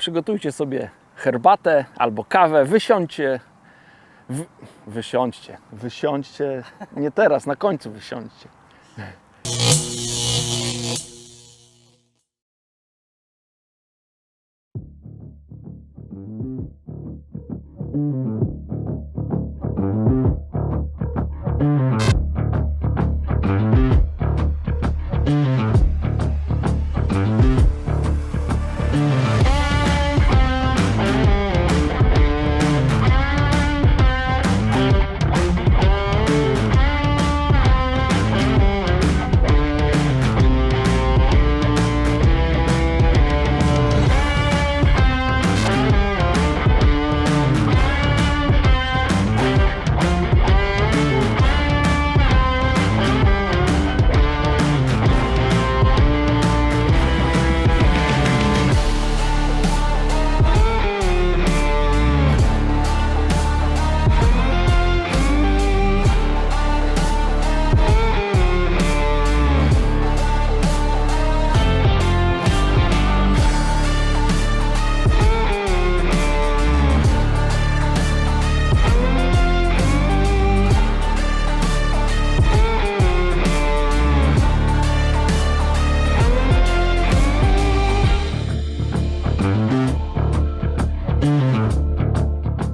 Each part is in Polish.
Przygotujcie sobie herbatę albo kawę, wysiądźcie, nie teraz, na końcu wysiądźcie.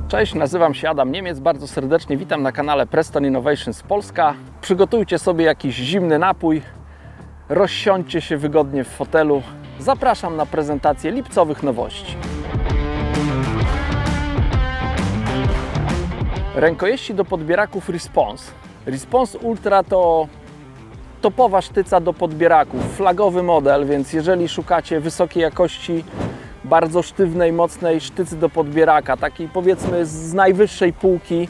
Cześć, nazywam się Adam Niemiec, bardzo serdecznie witam na kanale Preston Innovations Polska. Przygotujcie sobie jakiś zimny napój, rozsiądźcie się wygodnie w fotelu. Zapraszam na prezentację lipcowych nowości. Rękojeści do podbieraków Response. Response Ultra to topowa sztyca do podbieraków, flagowy model, więc jeżeli szukacie wysokiej jakości, bardzo sztywnej, mocnej sztycy do podbieraka, takiej powiedzmy z najwyższej półki,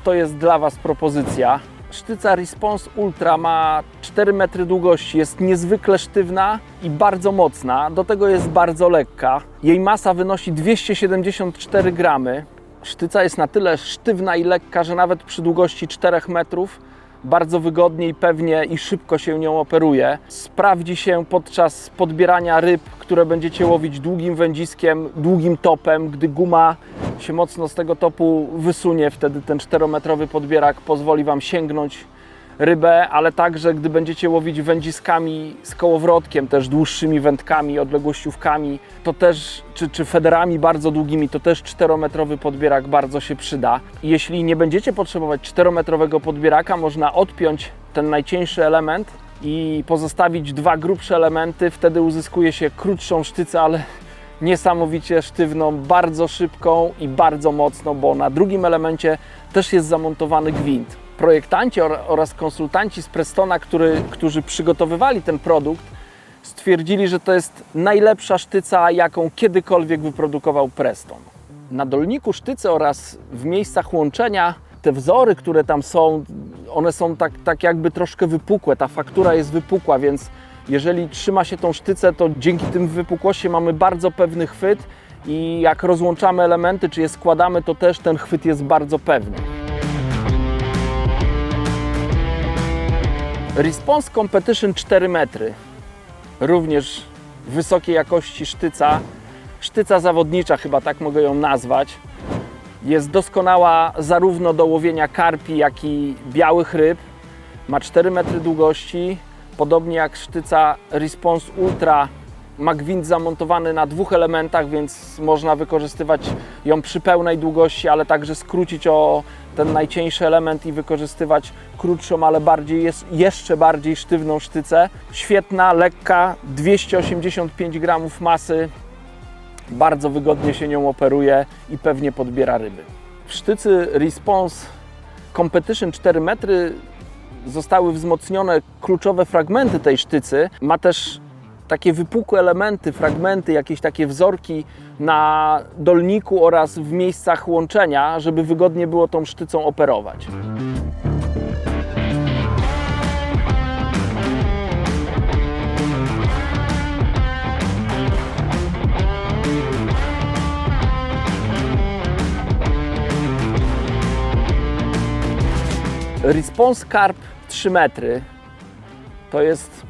to jest dla Was propozycja. Sztyca Response Ultra ma 4 metry długości, jest niezwykle sztywna i bardzo mocna, do tego jest bardzo lekka. Jej masa wynosi 274 gramy. Sztyca jest na tyle sztywna i lekka, że nawet przy długości 4 metrów bardzo wygodnie i pewnie i szybko się nią operuje. Sprawdzi się podczas podbierania ryb, które będziecie łowić długim wędziskiem, długim topem. Gdy guma się mocno z tego topu wysunie, wtedy ten 4-metrowy podbierak pozwoli Wam sięgnąć rybę, ale także gdy będziecie łowić wędziskami z kołowrotkiem, też dłuższymi wędkami, odległościówkami, to też, czy federami bardzo długimi, to też 4-metrowy podbierak bardzo się przyda. I jeśli nie będziecie potrzebować 4-metrowego podbieraka, można odpiąć ten najcieńszy element i pozostawić 2 grubsze elementy, wtedy uzyskuje się krótszą sztycę, ale niesamowicie sztywną, bardzo szybką i bardzo mocną, bo na drugim elemencie też jest zamontowany gwint. Projektanci oraz konsultanci z Prestona, którzy przygotowywali ten produkt, stwierdzili, że to jest najlepsza sztyca, jaką kiedykolwiek wyprodukował Preston. Na dolniku sztycy oraz w miejscach łączenia te wzory, które tam są, one są tak jakby troszkę wypukłe, ta faktura jest wypukła, więc jeżeli trzyma się tą sztycę, to dzięki tym wypukłościom mamy bardzo pewny chwyt i jak rozłączamy elementy, czy je składamy, to też ten chwyt jest bardzo pewny. Response Competition 4 metry, również wysokiej jakości sztyca zawodnicza, chyba tak mogę ją nazwać. Jest doskonała zarówno do łowienia karpi, jak i białych ryb. Ma 4 metry długości, podobnie jak sztyca Response Ultra. Ma gwint zamontowany na 2 elementach, więc można wykorzystywać ją przy pełnej długości, ale także skrócić o ten najcieńszy element i wykorzystywać krótszą, ale jeszcze bardziej sztywną sztycę. Świetna, lekka, 285 gramów masy. Bardzo wygodnie się nią operuje i pewnie podbiera ryby. W sztycy Response Competition 4 metry zostały wzmocnione kluczowe fragmenty tej sztycy. Ma też takie wypukłe elementy, fragmenty, jakieś takie wzorki na dolniku oraz w miejscach łączenia, żeby wygodnie było tą sztycą operować. Response Carp 3 metry to jest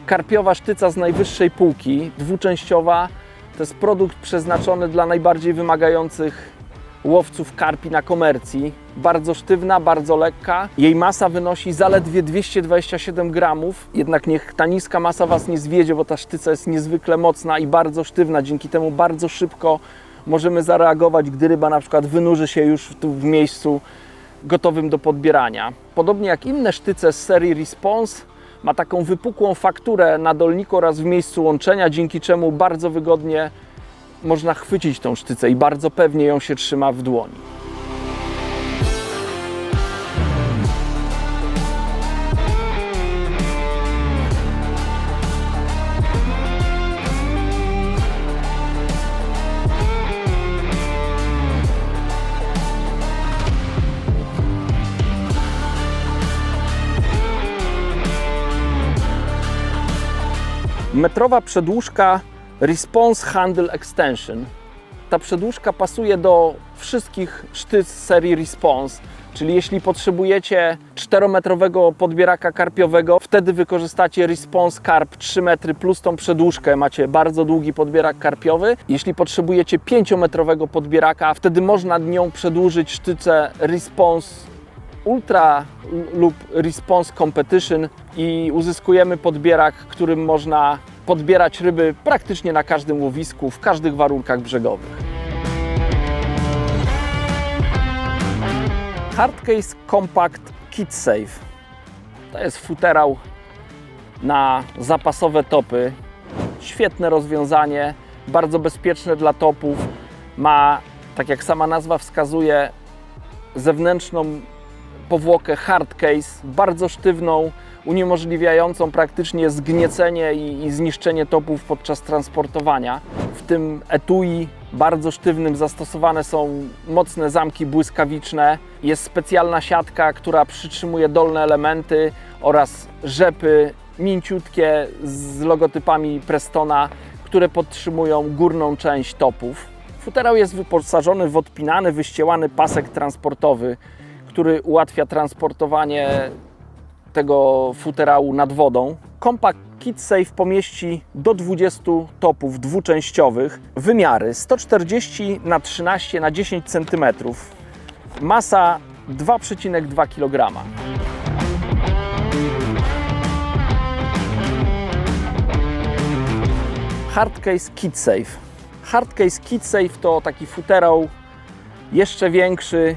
karpiowa sztyca z najwyższej półki, dwuczęściowa, To jest produkt przeznaczony dla najbardziej wymagających łowców karpi na komercji. Bardzo sztywna, bardzo lekka. Jej masa wynosi zaledwie 227 gramów. Jednak niech ta niska masa Was nie zwiedzie, bo ta sztyca jest niezwykle mocna i bardzo sztywna. Dzięki temu bardzo szybko możemy zareagować, gdy ryba na przykład wynurzy się już tu w miejscu gotowym do podbierania. Podobnie jak inne sztyce z serii Response, ma taką wypukłą fakturę na dolniku oraz w miejscu łączenia, dzięki czemu bardzo wygodnie można chwycić tą sztycę i bardzo pewnie ją się trzyma w dłoni. Metrowa przedłużka Response Handle Extension. Ta przedłużka pasuje do wszystkich sztyc serii Response, czyli jeśli potrzebujecie 4-metrowego podbieraka karpiowego, wtedy wykorzystacie Response Carp 3 metry plus tą przedłużkę, macie bardzo długi podbierak karpiowy. Jeśli potrzebujecie 5-metrowego podbieraka, wtedy można nią przedłużyć sztycę Response Ultra lub Response Competition i uzyskujemy podbierak, którym można podbierać ryby praktycznie na każdym łowisku, w każdych warunkach brzegowych. Hardcase Compact Kit Safe. To jest futerał na zapasowe topy. Świetne rozwiązanie, bardzo bezpieczne dla topów. Ma, tak jak sama nazwa wskazuje, zewnętrzną powłokę hardcase, bardzo sztywną, uniemożliwiającą praktycznie zgniecenie i zniszczenie topów podczas transportowania. W tym etui bardzo sztywnym zastosowane są mocne zamki błyskawiczne. Jest specjalna siatka, która przytrzymuje dolne elementy oraz rzepy mięciutkie z logotypami Prestona, które podtrzymują górną część topów. Futerał jest wyposażony w odpinany, wyściełany pasek transportowy, który ułatwia transportowanie tego futerału nad wodą. Compact Kit Safe pomieści do 20 topów dwuczęściowych. Wymiary 140 na 13 na 10 cm. Masa 2,2 kg. Hardcase Kit Safe. Hardcase Kit Safe to taki futerał jeszcze większy.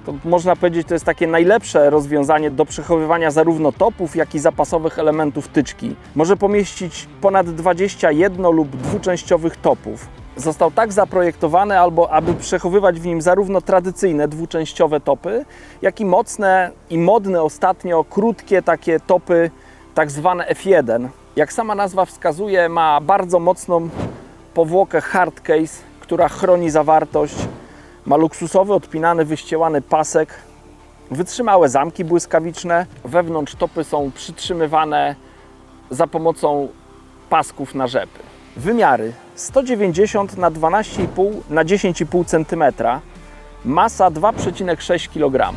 To można powiedzieć, to jest takie najlepsze rozwiązanie do przechowywania zarówno topów, jak i zapasowych elementów tyczki. Może pomieścić ponad 21 lub dwuczęściowych topów. Został tak zaprojektowany, aby przechowywać w nim zarówno tradycyjne dwuczęściowe topy, jak i mocne i modne ostatnio krótkie takie topy, tak zwane F1. Jak sama nazwa wskazuje, ma bardzo mocną powłokę hardcase, która chroni zawartość. Ma luksusowy, odpinany, wyściełany pasek, wytrzymałe zamki błyskawiczne. Wewnątrz topy są przytrzymywane za pomocą pasków na rzepy. Wymiary 190 na 12,5 na 10,5 cm. Masa 2,6 kg.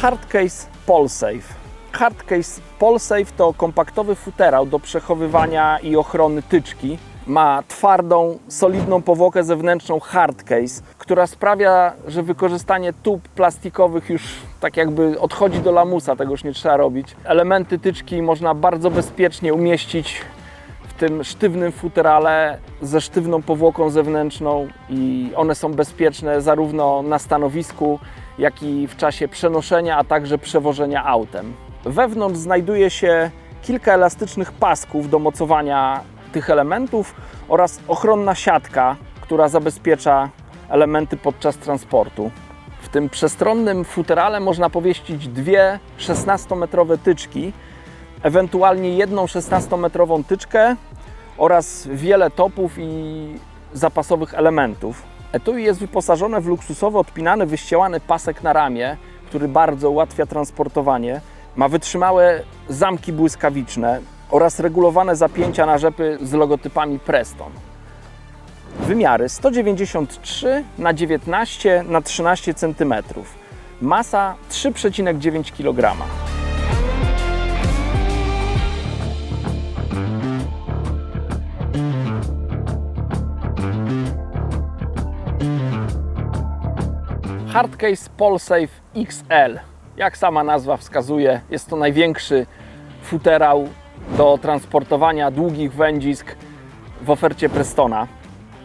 Hardcase Polsafe. Hardcase Polsafe to kompaktowy futerał do przechowywania i ochrony tyczki. Ma twardą, solidną powłokę zewnętrzną hardcase, która sprawia, że wykorzystanie tub plastikowych już tak jakby odchodzi do lamusa, tego już nie trzeba robić. Elementy tyczki można bardzo bezpiecznie umieścić w tym sztywnym futerale ze sztywną powłoką zewnętrzną i one są bezpieczne zarówno na stanowisku, jak i w czasie przenoszenia, a także przewożenia autem. Wewnątrz znajduje się kilka elastycznych pasków do mocowania tych elementów oraz ochronna siatka, która zabezpiecza elementy podczas transportu. W tym przestronnym futerale można powieścić dwie 16-metrowe tyczki, ewentualnie jedną 16-metrową tyczkę oraz wiele topów i zapasowych elementów. Etui jest wyposażone w luksusowo odpinany, wyściełany pasek na ramię, który bardzo ułatwia transportowanie. Ma wytrzymałe zamki błyskawiczne. oraz regulowane zapięcia na rzepy z logotypami Preston. Wymiary 193 na 19 na 13 cm. Masa 3,9 kg. Hardcase Polsafe XL. Jak sama nazwa wskazuje, jest to największy futerał do transportowania długich wędzisk w ofercie Prestona.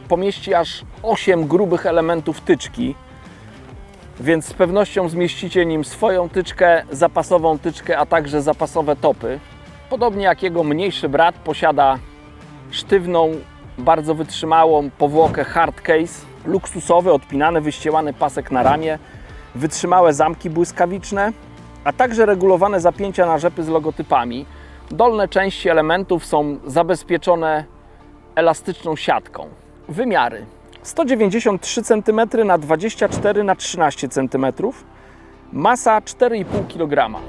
Pomieści aż 8 grubych elementów tyczki, więc z pewnością zmieścicie nim swoją tyczkę, zapasową tyczkę, a także zapasowe topy. Podobnie jak jego mniejszy brat, posiada sztywną, bardzo wytrzymałą powłokę Hardcase, luksusowy, odpinany, wyścielany pasek na ramię, wytrzymałe zamki błyskawiczne, a także regulowane zapięcia na rzepy z logotypami. Dolne części elementów są zabezpieczone elastyczną siatką. Wymiary 193 cm na 24 na 13 cm. Masa 4,5 kg.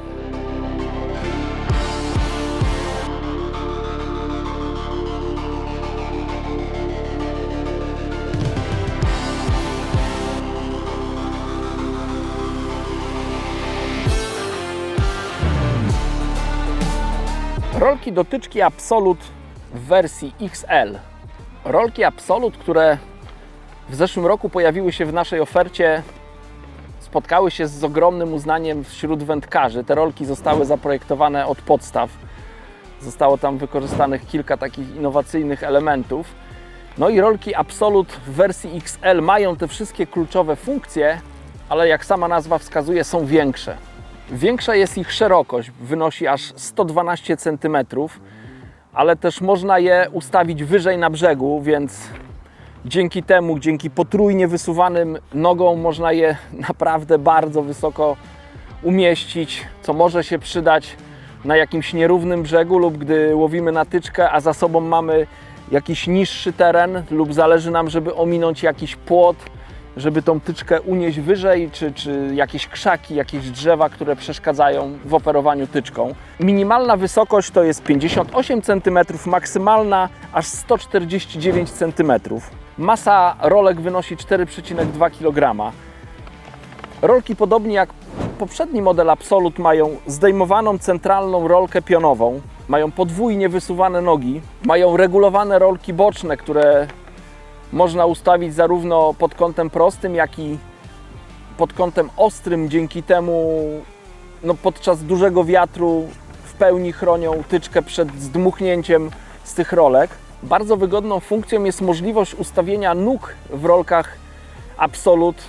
Rolki dotyczki Absolute w wersji XL. Rolki Absolute, które w zeszłym roku pojawiły się w naszej ofercie, spotkały się z ogromnym uznaniem wśród wędkarzy. Te rolki zostały zaprojektowane od podstaw. Zostało tam wykorzystanych kilka takich innowacyjnych elementów. No i rolki Absolute w wersji XL mają te wszystkie kluczowe funkcje, ale jak sama nazwa wskazuje, są większe. Większa jest ich szerokość, wynosi aż 112 cm, ale też można je ustawić wyżej na brzegu, więc dzięki potrójnie wysuwanym nogom można je naprawdę bardzo wysoko umieścić, co może się przydać na jakimś nierównym brzegu lub gdy łowimy na tyczkę, a za sobą mamy jakiś niższy teren lub zależy nam, żeby ominąć jakiś płot, żeby tą tyczkę unieść wyżej, czy jakieś krzaki, jakieś drzewa, które przeszkadzają w operowaniu tyczką. Minimalna wysokość to jest 58 cm, maksymalna aż 149 cm. Masa rolek wynosi 4,2 kg. Rolki, podobnie jak poprzedni model Absolute, mają zdejmowaną centralną rolkę pionową, mają podwójnie wysuwane nogi, mają regulowane rolki boczne, które można ustawić zarówno pod kątem prostym, jak i pod kątem ostrym. Dzięki temu podczas dużego wiatru w pełni chronią tyczkę przed zdmuchnięciem z tych rolek. Bardzo wygodną funkcją jest możliwość ustawienia nóg w rolkach Absolute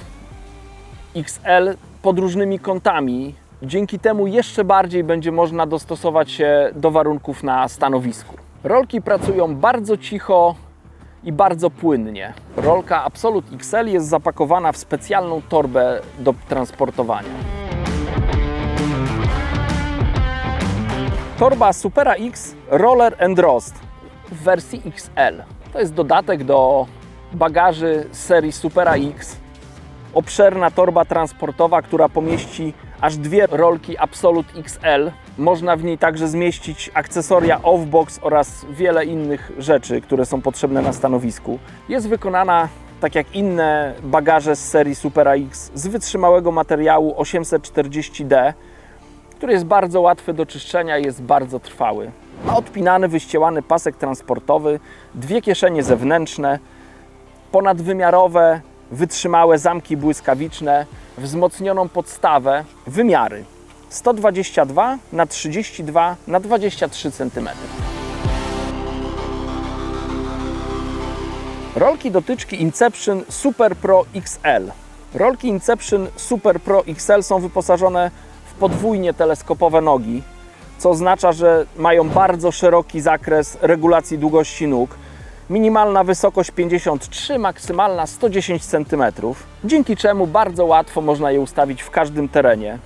XL pod różnymi kątami. Dzięki temu jeszcze bardziej będzie można dostosować się do warunków na stanowisku. Rolki pracują bardzo cicho i bardzo płynnie. Rolka Absolute XL jest zapakowana w specjalną torbę do transportowania. Torba Supera X Roller and Rost w wersji XL. To jest dodatek do bagaży z serii Supera X. Obszerna torba transportowa, która pomieści aż 2 rolki Absolute XL. Można w niej także zmieścić akcesoria off-box oraz wiele innych rzeczy, które są potrzebne na stanowisku. Jest wykonana, tak jak inne bagaże z serii Supera X, z wytrzymałego materiału 840D, który jest bardzo łatwy do czyszczenia i jest bardzo trwały. Ma odpinany, wyścielany pasek transportowy, 2 kieszenie zewnętrzne, ponadwymiarowe, wytrzymałe zamki błyskawiczne, wzmocnioną podstawę. Wymiary 122 na 32 na 23 cm. Rolki dotyczki Inception Super Pro XL. Rolki Inception Super Pro XL są wyposażone w podwójnie teleskopowe nogi, co oznacza, że mają bardzo szeroki zakres regulacji długości nóg. Minimalna wysokość 53, maksymalna 110 cm, dzięki czemu bardzo łatwo można je ustawić w każdym terenie.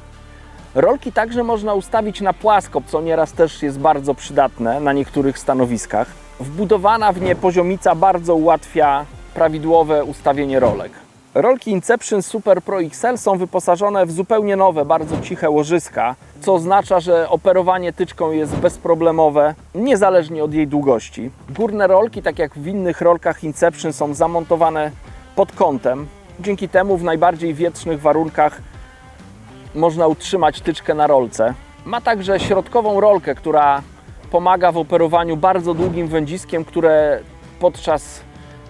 Rolki także można ustawić na płasko, co nieraz też jest bardzo przydatne na niektórych stanowiskach. Wbudowana w nie poziomica bardzo ułatwia prawidłowe ustawienie rolek. Rolki Inception Super Pro XL są wyposażone w zupełnie nowe, bardzo ciche łożyska, co oznacza, że operowanie tyczką jest bezproblemowe, niezależnie od jej długości. Górne rolki, tak jak w innych rolkach Inception, są zamontowane pod kątem. Dzięki temu w najbardziej wietrznych warunkach można utrzymać tyczkę na rolce. Ma także środkową rolkę, która pomaga w operowaniu bardzo długim wędziskiem, które podczas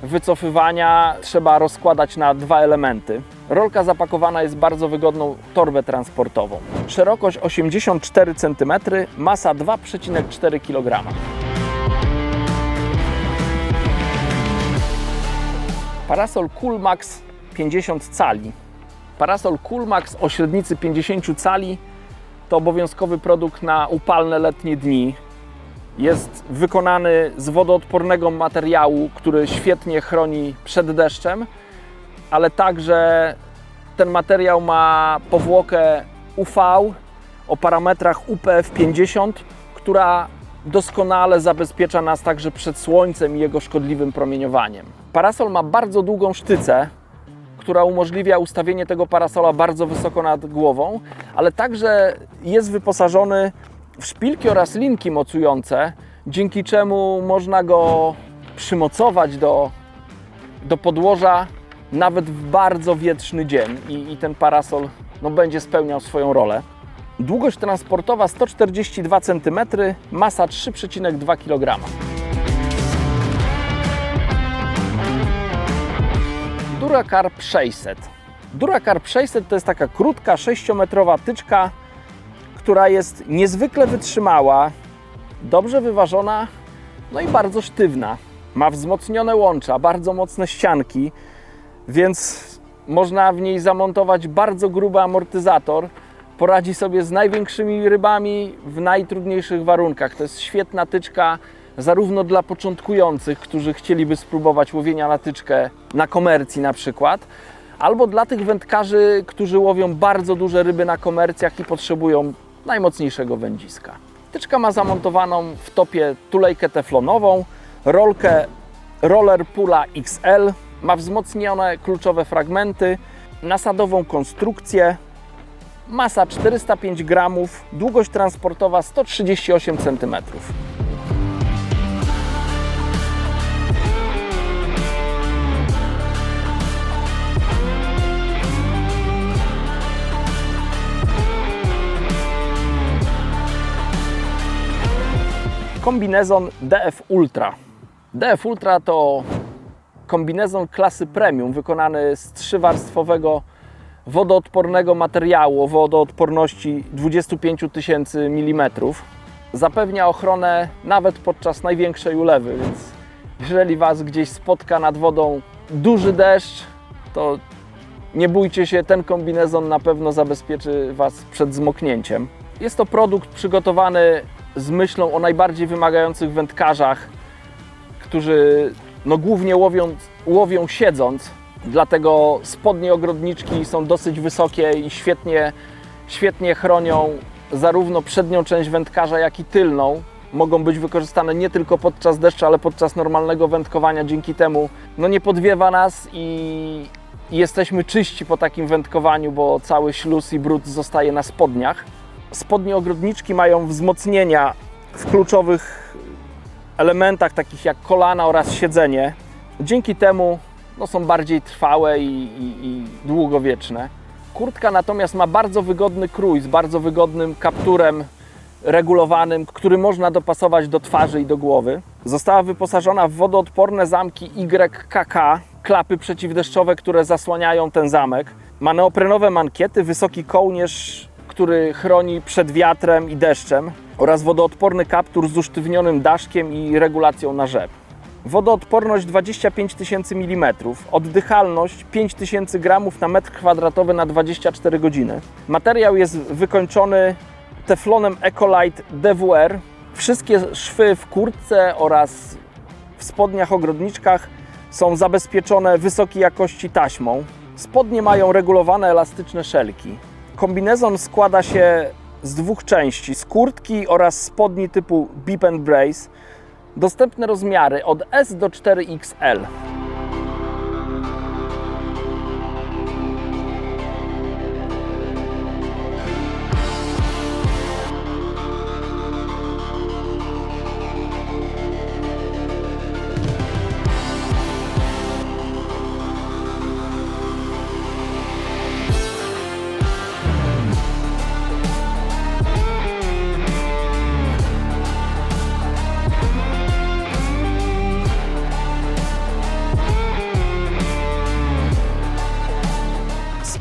wycofywania trzeba rozkładać na dwa elementy. Rolka zapakowana jest w bardzo wygodną torbę transportową. Szerokość 84 cm, masa 2,4 kg. Parasol Coolmax 50 cali. Parasol Coolmax o średnicy 50 cali to obowiązkowy produkt na upalne letnie dni. Jest wykonany z wodoodpornego materiału, który świetnie chroni przed deszczem, ale także ten materiał ma powłokę UV o parametrach UPF 50, która doskonale zabezpiecza nas także przed słońcem i jego szkodliwym promieniowaniem. Parasol ma bardzo długą sztycę, która umożliwia ustawienie tego parasola bardzo wysoko nad głową, ale także jest wyposażony w szpilki oraz linki mocujące, dzięki czemu można go przymocować do podłoża nawet w bardzo wietrzny dzień i ten parasol będzie spełniał swoją rolę. Długość transportowa 142 cm, masa 3,2 kg. Duracarp 600. Duracarp 600 to jest taka krótka, 6-metrowa tyczka, która jest niezwykle wytrzymała, dobrze wyważona, no i bardzo sztywna. Ma wzmocnione łącza, bardzo mocne ścianki, więc można w niej zamontować bardzo gruby amortyzator. Poradzi sobie z największymi rybami w najtrudniejszych warunkach. To jest świetna tyczka zarówno dla początkujących, którzy chcieliby spróbować łowienia na tyczkę na komercji na przykład, albo dla tych wędkarzy, którzy łowią bardzo duże ryby na komercjach i potrzebują najmocniejszego wędziska. Tyczka ma zamontowaną w topie tulejkę teflonową, rolkę Roller Pula XL, ma wzmocnione kluczowe fragmenty, nasadową konstrukcję, masa 405 g, długość transportowa 138 cm. Kombinezon DF Ultra. DF Ultra to kombinezon klasy premium wykonany z 3-warstwowego wodoodpornego materiału o wodoodporności 25 000 mm. Zapewnia ochronę nawet podczas największej ulewy, więc jeżeli Was gdzieś spotka nad wodą duży deszcz, to nie bójcie się, ten kombinezon na pewno zabezpieczy Was przed zmoknięciem. Jest to produkt przygotowany z myślą o najbardziej wymagających wędkarzach, którzy głównie łowią siedząc, dlatego spodnie ogrodniczki są dosyć wysokie i świetnie chronią zarówno przednią część wędkarza, jak i tylną. Mogą być wykorzystane nie tylko podczas deszczu, ale podczas normalnego wędkowania. Dzięki temu nie podwiewa nas i jesteśmy czyści po takim wędkowaniu, bo cały śluz i brud zostaje na spodniach. Spodnie ogrodniczki mają wzmocnienia w kluczowych elementach, takich jak kolana oraz siedzenie. Dzięki temu są bardziej trwałe i długowieczne. Kurtka natomiast ma bardzo wygodny krój z bardzo wygodnym kapturem regulowanym, który można dopasować do twarzy i do głowy. Została wyposażona w wodoodporne zamki YKK, klapy przeciwdeszczowe, które zasłaniają ten zamek. Ma neoprenowe mankiety, wysoki kołnierz, który chroni przed wiatrem i deszczem, oraz wodoodporny kaptur z usztywnionym daszkiem i regulacją na rzep. Wodoodporność 25 000 mm, oddychalność 5000 g na metr kwadratowy na 24 godziny. Materiał jest wykończony teflonem Ecolite DWR. Wszystkie szwy w kurtce oraz w spodniach ogrodniczkach są zabezpieczone wysokiej jakości taśmą. Spodnie mają regulowane elastyczne szelki. Kombinezon składa się z dwóch części, z kurtki oraz spodni typu Bib & Brace. Dostępne rozmiary od S do 4XL.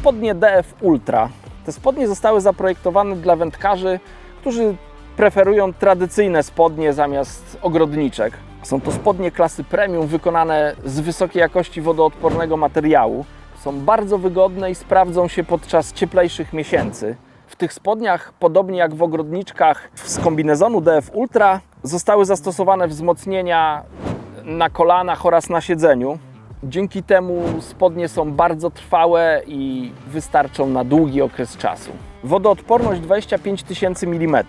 spodnie DF Ultra. Te spodnie zostały zaprojektowane dla wędkarzy, którzy preferują tradycyjne spodnie zamiast ogrodniczek. Są to spodnie klasy premium wykonane z wysokiej jakości wodoodpornego materiału. Są bardzo wygodne i sprawdzą się podczas cieplejszych miesięcy. W tych spodniach, podobnie jak w ogrodniczkach z kombinezonu DF Ultra, zostały zastosowane wzmocnienia na kolanach oraz na siedzeniu. Dzięki temu spodnie są bardzo trwałe i wystarczą na długi okres czasu. Wodoodporność 25 000 mm,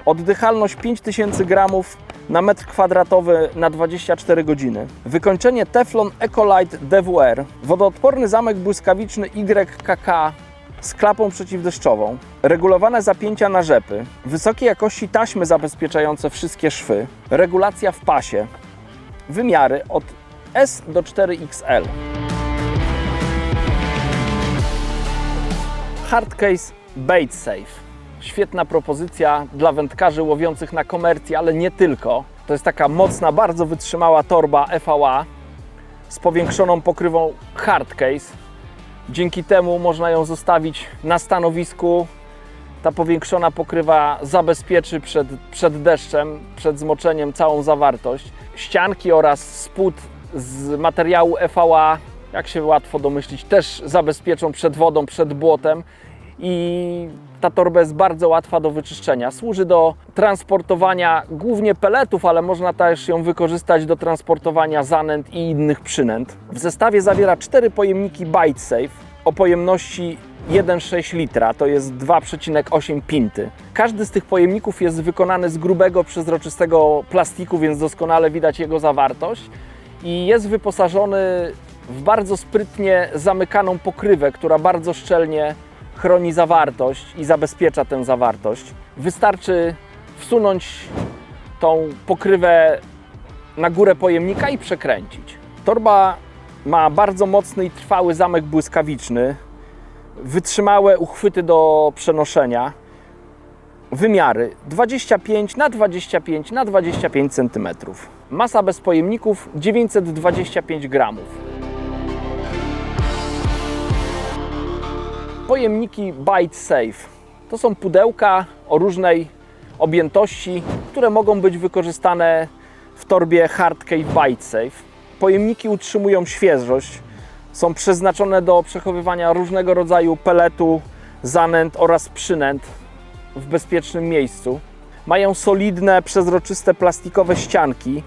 oddychalność 5000 gramów na metr kwadratowy na 24 godziny. Wykończenie Teflon Ecolite DWR, wodoodporny zamek błyskawiczny YKK z klapą przeciwdeszczową, regulowane zapięcia na rzepy, wysokiej jakości taśmy zabezpieczające wszystkie szwy, regulacja w pasie, wymiary od S do 4XL. Hardcase Bait Safe. Świetna propozycja dla wędkarzy łowiących na komercji, ale nie tylko. To jest taka mocna, bardzo wytrzymała torba FVA z powiększoną pokrywą hardcase. Dzięki temu można ją zostawić na stanowisku. Ta powiększona pokrywa zabezpieczy przed deszczem, przed zmoczeniem całą zawartość. Ścianki oraz spód z materiału FVA, jak się łatwo domyślić, też zabezpieczą przed wodą, przed błotem i ta torba jest bardzo łatwa do wyczyszczenia. Służy do transportowania głównie peletów, ale można też ją wykorzystać do transportowania zanęt i innych przynęt. W zestawie zawiera 4 pojemniki Bait Safe o pojemności 1,6 litra, to jest 2,8 pinty. Każdy z tych pojemników jest wykonany z grubego, przezroczystego plastiku, więc doskonale widać jego zawartość i jest wyposażony w bardzo sprytnie zamykaną pokrywę, która bardzo szczelnie chroni zawartość i zabezpiecza tę zawartość. Wystarczy wsunąć tą pokrywę na górę pojemnika i przekręcić. Torba ma bardzo mocny i trwały zamek błyskawiczny, wytrzymałe uchwyty do przenoszenia, wymiary 25 na 25 na 25 cm. Masa bez pojemników 925 gramów. Pojemniki Bait Safe to są pudełka o różnej objętości, które mogą być wykorzystane w torbie Hardcase Bait Safe. Pojemniki utrzymują świeżość, są przeznaczone do przechowywania różnego rodzaju peletu, zanęt oraz przynęt w bezpiecznym miejscu. Mają solidne, przezroczyste plastikowe ścianki,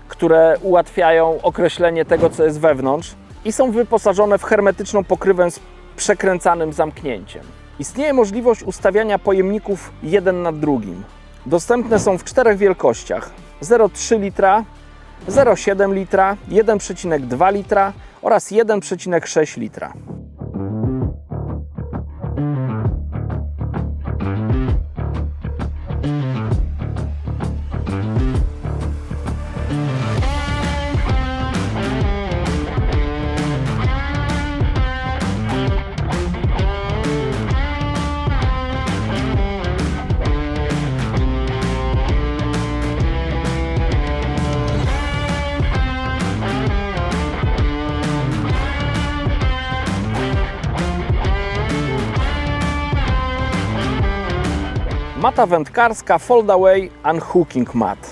które ułatwiają określenie tego, co jest wewnątrz i są wyposażone w hermetyczną pokrywę z przekręcanym zamknięciem. Istnieje możliwość ustawiania pojemników jeden nad drugim. Dostępne są w 4 wielkościach: 0,3 litra, 0,7 litra, 1,2 litra oraz 1,6 litra. Mata wędkarska Foldaway Unhooking Mat.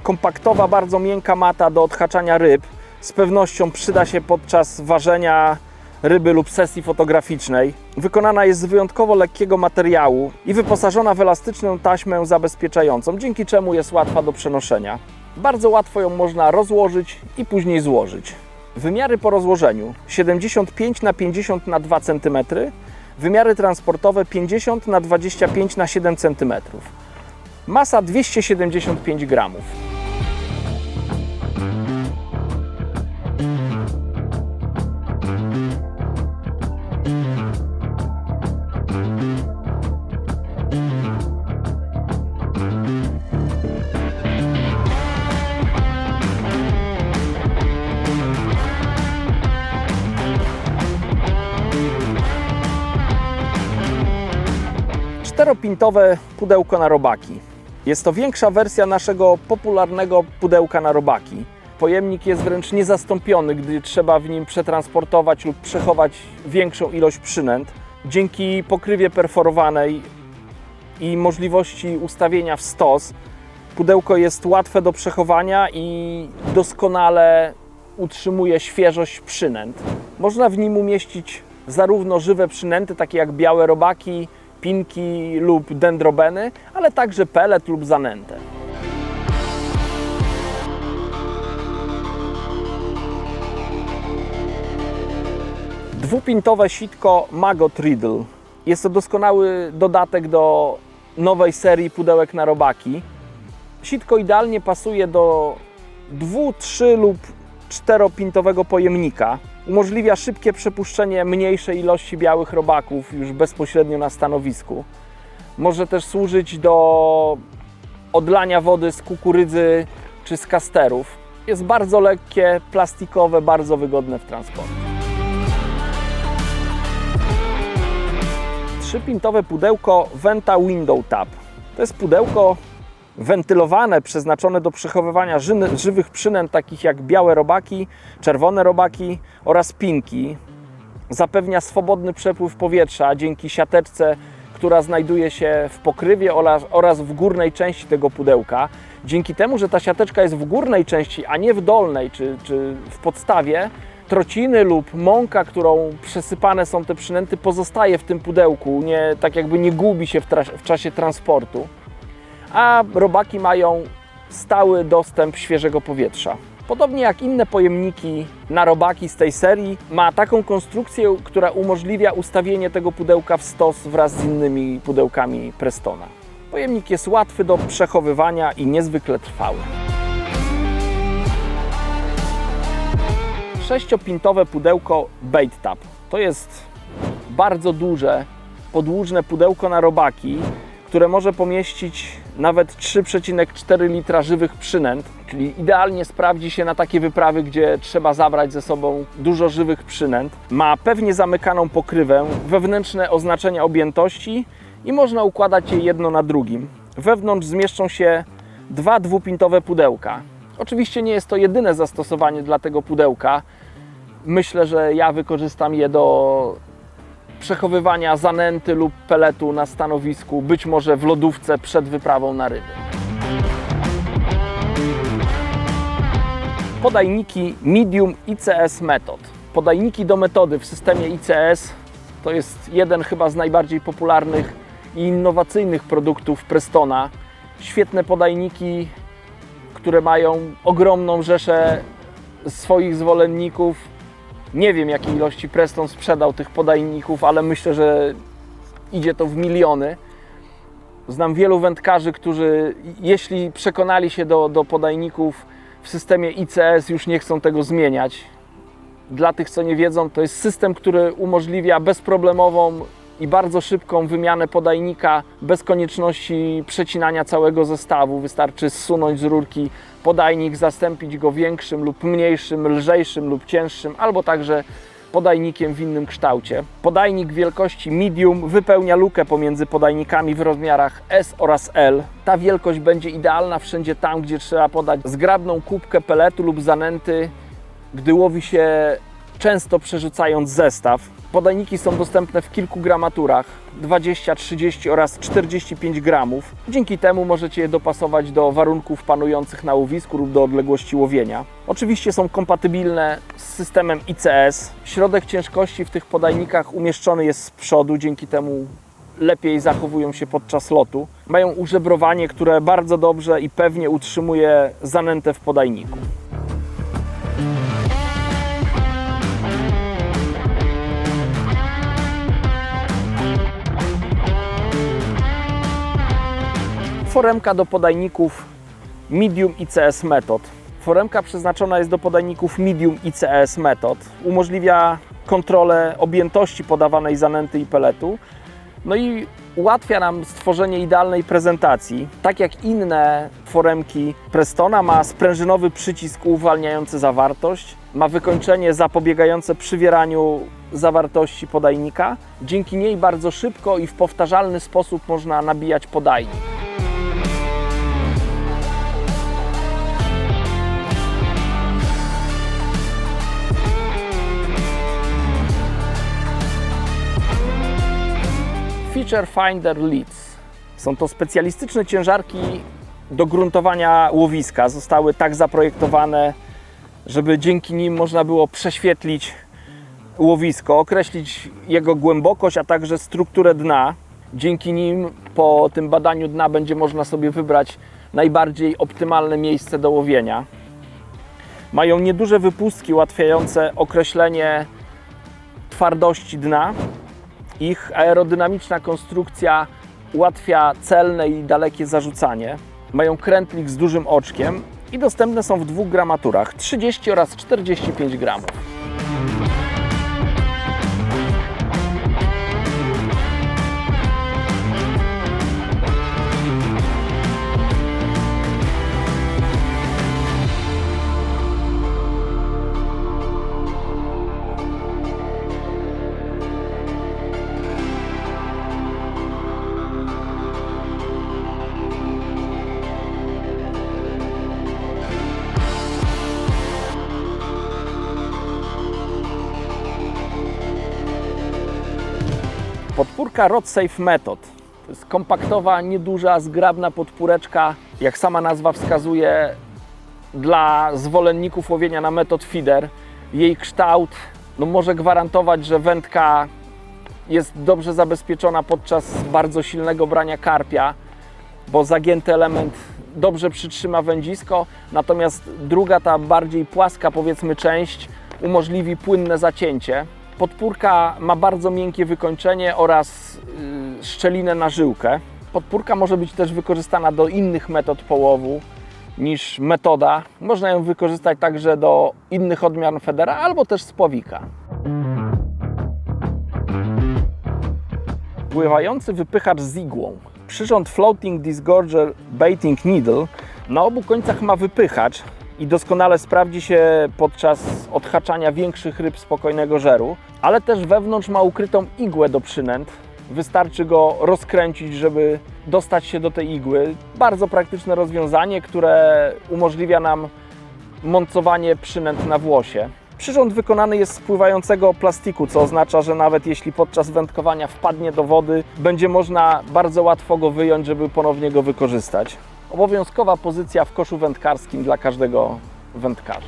Kompaktowa, bardzo miękka mata do odhaczania ryb. Z pewnością przyda się podczas ważenia ryby lub sesji fotograficznej. Wykonana jest z wyjątkowo lekkiego materiału i wyposażona w elastyczną taśmę zabezpieczającą, dzięki czemu jest łatwa do przenoszenia. Bardzo łatwo ją można rozłożyć i później złożyć. Wymiary po rozłożeniu 75 na 50 na 2 cm. Wymiary transportowe 50 na 25 na 7 cm. Masa 275 gramów. Czteropintowe pudełko na robaki. Jest to większa wersja naszego popularnego pudełka na robaki. Pojemnik jest wręcz niezastąpiony, gdy trzeba w nim przetransportować lub przechować większą ilość przynęt. Dzięki pokrywie perforowanej i możliwości ustawienia w stos, pudełko jest łatwe do przechowania i doskonale utrzymuje świeżość przynęt. Można w nim umieścić zarówno żywe przynęty, takie jak białe robaki, pinki lub dendrobeny, ale także pelet lub zanętę. Dwupintowe sitko Maggot Riddle. Jest to doskonały dodatek do nowej serii pudełek na robaki. Sitko idealnie pasuje do 2, 3 lub 4-pintowego pojemnika. Umożliwia szybkie przepuszczenie mniejszej ilości białych robaków już bezpośrednio na stanowisku. Może też służyć do odlania wody z kukurydzy czy z kasterów. Jest bardzo lekkie, plastikowe, bardzo wygodne w transporcie. 3-pintowe pudełko Venta Window Tap. To jest pudełko wentylowane, przeznaczone do przechowywania żywych przynęt, takich jak białe robaki, czerwone robaki oraz pinki. Zapewnia swobodny przepływ powietrza dzięki siateczce, która znajduje się w pokrywie oraz w górnej części tego pudełka. Dzięki temu, że ta siateczka jest w górnej części, a nie w dolnej czy w podstawie, trociny lub mąka, którą przesypane są te przynęty, pozostaje w tym pudełku, tak jakby nie gubi się w czasie transportu. A robaki mają stały dostęp świeżego powietrza. Podobnie jak inne pojemniki na robaki z tej serii, ma taką konstrukcję, która umożliwia ustawienie tego pudełka w stos wraz z innymi pudełkami Prestona. Pojemnik jest łatwy do przechowywania i niezwykle trwały. 6-pintowe pudełko Bait Tap. To jest bardzo duże, podłużne pudełko na robaki, które może pomieścić nawet 3,4 litra żywych przynęt, czyli idealnie sprawdzi się na takie wyprawy, gdzie trzeba zabrać ze sobą dużo żywych przynęt. Ma pewnie zamykaną pokrywę, wewnętrzne oznaczenia objętości i można układać je jedno na drugim. Wewnątrz zmieszczą się 2 dwupintowe pudełka. Oczywiście nie jest to jedyne zastosowanie dla tego pudełka. Myślę, że ja wykorzystam je do przechowywania zanęty lub peletu na stanowisku, być może w lodówce przed wyprawą na ryby. Podajniki Medium ICS Method. Podajniki do metody w systemie ICS to jest jeden chyba z najbardziej popularnych i innowacyjnych produktów Prestona. Świetne podajniki, które mają ogromną rzeszę swoich zwolenników. Nie wiem, jakiej ilości Preston sprzedał tych podajników, ale myślę, że idzie to w miliony. Znam wielu wędkarzy, którzy jeśli przekonali się do podajników w systemie ICS, już nie chcą tego zmieniać. Dla tych, co nie wiedzą, to jest system, który umożliwia bezproblemową i bardzo szybką wymianę podajnika bez konieczności przecinania całego zestawu. Wystarczy zsunąć z rurki podajnik, zastąpić go większym lub mniejszym, lżejszym lub cięższym, albo także podajnikiem w innym kształcie. Podajnik wielkości medium wypełnia lukę pomiędzy podajnikami w rozmiarach S oraz L. Ta wielkość będzie idealna wszędzie tam, gdzie trzeba podać zgrabną kubkę peletu lub zanęty, gdy łowi się często przerzucając zestaw. Podajniki są dostępne w kilku gramaturach, 20, 30 oraz 45 gramów. Dzięki temu możecie je dopasować do warunków panujących na łowisku lub do odległości łowienia. Oczywiście są kompatybilne z systemem ICS. Środek ciężkości w tych podajnikach umieszczony jest z przodu, dzięki temu lepiej zachowują się podczas lotu. Mają użebrowanie, które bardzo dobrze i pewnie utrzymuje zanętę w podajniku. Foremka do podajników Medium ICS Method. Foremka przeznaczona jest do podajników Medium ICS Method. Umożliwia kontrolę objętości podawanej zanęty i peletu. No i ułatwia nam stworzenie idealnej prezentacji. Tak jak inne foremki Prestona, ma sprężynowy przycisk uwalniający zawartość. Ma wykończenie zapobiegające przywieraniu zawartości podajnika. Dzięki niej bardzo szybko i w powtarzalny sposób można nabijać podajnik. Feature Finder Leads. Są to specjalistyczne ciężarki do gruntowania łowiska. Zostały tak zaprojektowane, żeby dzięki nim można było prześwietlić łowisko, określić jego głębokość, a także strukturę dna. Dzięki nim po tym badaniu dna będzie można sobie wybrać najbardziej optymalne miejsce do łowienia. Mają nieduże wypustki ułatwiające określenie twardości dna. Ich aerodynamiczna konstrukcja ułatwia celne i dalekie zarzucanie. Mają krętlik z dużym oczkiem i dostępne są w dwóch gramaturach 30 oraz 45 gramów. Podpórka Rod Safe Method. To jest kompaktowa, nieduża, zgrabna podpóreczka, jak sama nazwa wskazuje, dla zwolenników łowienia na method feeder. Jej kształt może gwarantować, że wędka jest dobrze zabezpieczona podczas bardzo silnego brania karpia, bo zagięty element dobrze przytrzyma wędzisko, natomiast druga, ta bardziej płaska, powiedzmy, część umożliwi płynne zacięcie. Podpórka ma bardzo miękkie wykończenie oraz szczelinę na żyłkę. Podpórka może być też wykorzystana do innych metod połowu niż metoda. Można ją wykorzystać także do innych odmian federa albo też spławika. Pływający wypychacz z igłą. Przyrząd Floating Disgorger Baiting Needle na obu końcach ma wypychacz i doskonale sprawdzi się podczas odhaczania większych ryb spokojnego żeru, ale też wewnątrz ma ukrytą igłę do przynęt. Wystarczy go rozkręcić, żeby dostać się do tej igły. Bardzo praktyczne rozwiązanie, które umożliwia nam montowanie przynęt na włosie. Przyrząd wykonany jest z pływającego plastiku, co oznacza, że nawet jeśli podczas wędkowania wpadnie do wody, będzie można bardzo łatwo go wyjąć, żeby ponownie go wykorzystać. Obowiązkowa pozycja w koszu wędkarskim dla każdego wędkarza.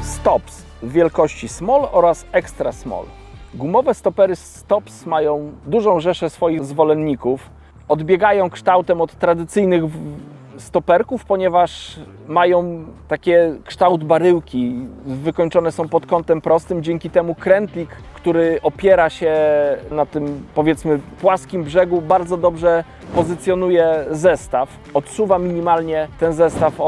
Stops w wielkości small oraz extra small. Gumowe stopery Stops mają dużą rzeszę swoich zwolenników. Odbiegają kształtem od tradycyjnych stoperków, ponieważ mają takie kształt baryłki, wykończone są pod kątem prostym. Dzięki temu krętlik, który opiera się na tym, powiedzmy, płaskim brzegu, bardzo dobrze pozycjonuje zestaw. Odsuwa minimalnie ten zestaw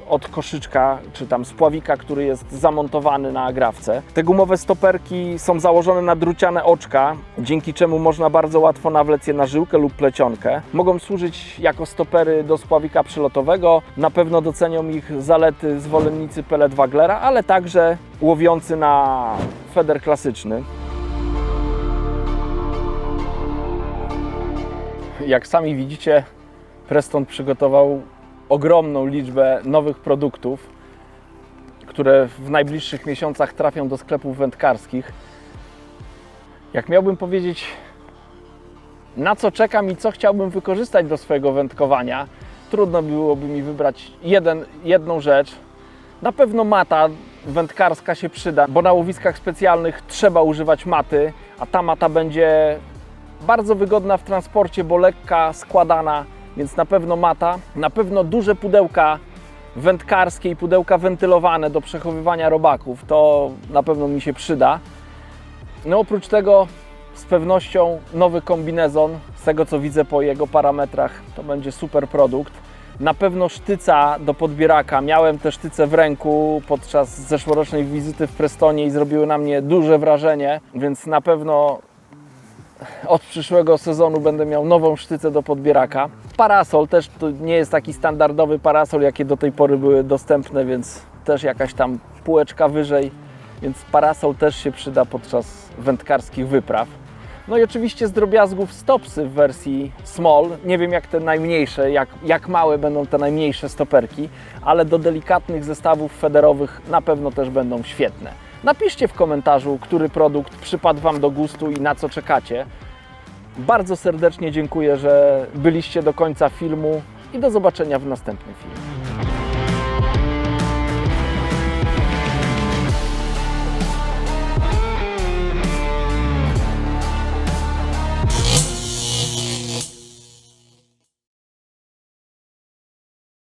od koszyczka, czy tam spławika, który jest zamontowany na agrawce. Te gumowe stoperki są założone na druciane oczka, dzięki czemu można bardzo łatwo nawlec je na żyłkę lub plecionkę. Mogą służyć jako stopery do spławika przylotowego. Na pewno docenią ich zalety zwolennicy pellet Waglera, ale także łowiący na feder klasyczny. Jak sami widzicie, Preston przygotował ogromną liczbę nowych produktów, które w najbliższych miesiącach trafią do sklepów wędkarskich. Jak miałbym powiedzieć, na co czekam i co chciałbym wykorzystać do swojego wędkowania, trudno byłoby mi wybrać jedną rzecz. Na pewno mata wędkarska się przyda, bo na łowiskach specjalnych trzeba używać maty, a ta mata będzie bardzo wygodna w transporcie, bo lekka, składana. Więc na pewno mata, na pewno duże pudełka wędkarskie i pudełka wentylowane do przechowywania robaków. To na pewno mi się przyda. No oprócz tego z pewnością nowy kombinezon. Z tego co widzę po jego parametrach, to będzie super produkt. Na pewno sztyca do podbieraka. Miałem te sztyce w ręku podczas zeszłorocznej wizyty w Prestonie i zrobiły na mnie duże wrażenie, więc na pewno od przyszłego sezonu będę miał nową sztycę do podbieraka. Parasol też to nie jest taki standardowy parasol, jakie do tej pory były dostępne, więc też jakaś tam półeczka wyżej więc parasol też się przyda podczas wędkarskich wypraw. No i oczywiście z drobiazgów stopsy w wersji small. Nie wiem jak te najmniejsze, jak małe będą te najmniejsze stoperki, ale do delikatnych zestawów federowych na pewno też będą świetne. Napiszcie w komentarzu, który produkt przypadł Wam do gustu i na co czekacie. Bardzo serdecznie dziękuję, że byliście do końca filmu i do zobaczenia w następnym filmie.